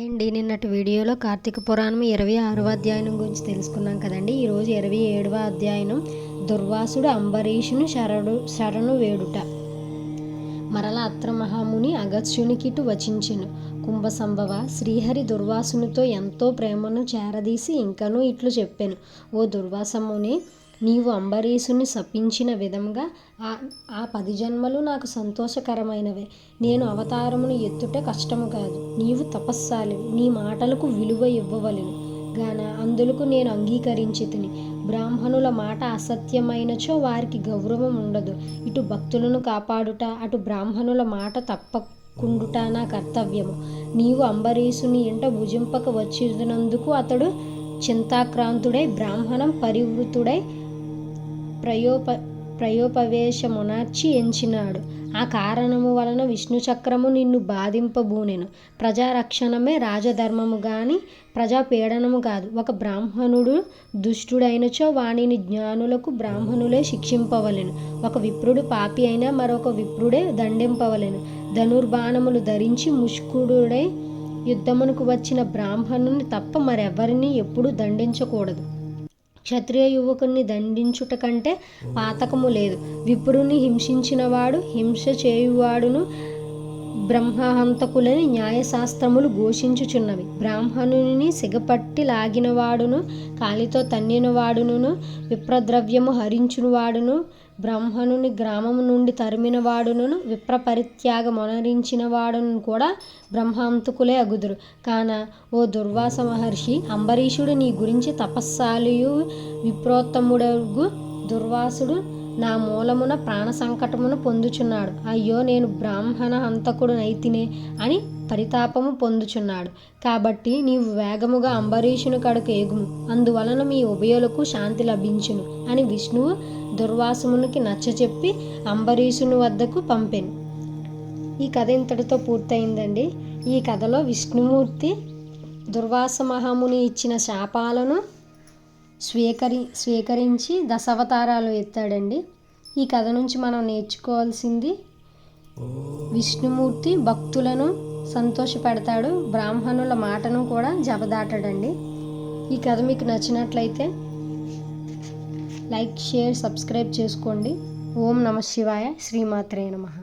Hi అండి. నిన్నటి వీడియోలో కార్తీక పురాణం 26వ అధ్యాయం గురించి తెలుసుకున్నాం కదండి. ఈరోజు 27వ అధ్యాయం దుర్వాసుడు అంబరీషును శరణు వేడుట. మరల అత్ర మహాముని అగస్త్యునికిటు వచించెను. కుంభసంభవ శ్రీహరి దుర్వాసునితో ఎంతో ప్రేమను చేరదీసి ఇంకనూ ఇట్లు చెప్పెను. ఓ దుర్వాసముని, నీవు అంబరీషుని శపించిన విధంగా ఆ 10 జన్మలు నాకు సంతోషకరమైనవే. నేను అవతారమును ఎత్తుట కష్టము కాదు. నీవు తపస్సాలివి, నీ మాటలకు విలువ ఇవ్వవలెను గాన అందులకు నేను అంగీకరించితిని. బ్రాహ్మణుల మాట అసత్యమైనచో వారికి గౌరవం ఉండదు. ఇటు భక్తులను కాపాడుట, అటు బ్రాహ్మణుల మాట తప్పకుండుట నా కర్తవ్యము. నీవు అంబరీషుని ఇంట భుజింపక వచ్చినందుకు అతడు చింతాక్రాంతుడై బ్రాహ్మణం పరివృతుడై ప్రయోపవేశమునర్చి ఎంచినాడు. ఆ కారణము వలన విష్ణు చక్రము నిన్ను బాధింపబూనెను. ప్రజారక్షణమే రాజధర్మము గాని ప్రజాపీడనము కాదు. ఒక బ్రాహ్మణుడు దుష్టుడైనచో వానిని జ్ఞానులకు బ్రాహ్మణులే శిక్షింపవలెను. ఒక విప్రుడు పాపి అయినా మరొక విప్రుడే దండింపవలెను. ధనుర్బాణములు ధరించి ముష్కుడుడై యుద్ధమునకు వచ్చిన బ్రాహ్మణుని తప్ప మరెవరిని ఎప్పుడూ దండించకూడదు. క్షత్రియ యువకుని దండించుట కంటే పాతకము లేదు. విప్రుని హింసించినవాడు హింస చేయువాడును బ్రహ్మహంతకులని న్యాయశాస్త్రములు ఘోషించుచున్నవి. బ్రాహ్మణుని సిగపట్టి లాగినవాడును కాలితో తన్నినవాడును విప్రద్రవ్యము హరించువాడును బ్రాహ్మణుని గ్రామము నుండి తరిమినవాడును విప్ర పరిత్యాగ మొనరించిన వాడును కూడా బ్రహ్మహంతకులే అగుదురు. కాన ఓ దుర్వాస మహర్షి, అంబరీషుడు నీ గురించి తపస్సాలియు విప్రోత్తముడగు దుర్వాసుడు నా మూలమున ప్రాణ సంకటమును పొందుచున్నాడు. అయ్యో, నేను బ్రాహ్మణ హంతకుడు నైతినే అని పరితాపము పొందుచున్నాడు. కాబట్టి నీవు వేగముగా అంబరీషుని కడకు ఏగుము. అందువలన మీ ఉభయులకు శాంతి లభించును అని విష్ణువు దుర్వాసునికి నచ్చచెప్పి అంబరీషుని వద్దకు పంపెను. ఈ కథ ఇంతటితో పూర్తయిందండి. ఈ కథలో విష్ణుమూర్తి దుర్వాస మహాముని ఇచ్చిన శాపాలను స్వీకరించి దశావతారాలు ఎత్తాడండి. ఈ కథ నుంచి మనం నేర్చుకోవాల్సింది, విష్ణుమూర్తి భక్తులను సంతోషపెడతాడు, బ్రాహ్మణుల మాటను కూడా జబదాటడండి. ఈ కథ మీకు నచ్చినట్లయితే లైక్, షేర్, సబ్స్క్రైబ్ చేసుకోండి. ఓం నమః శివాయ. శ్రీమాత్రే నమః.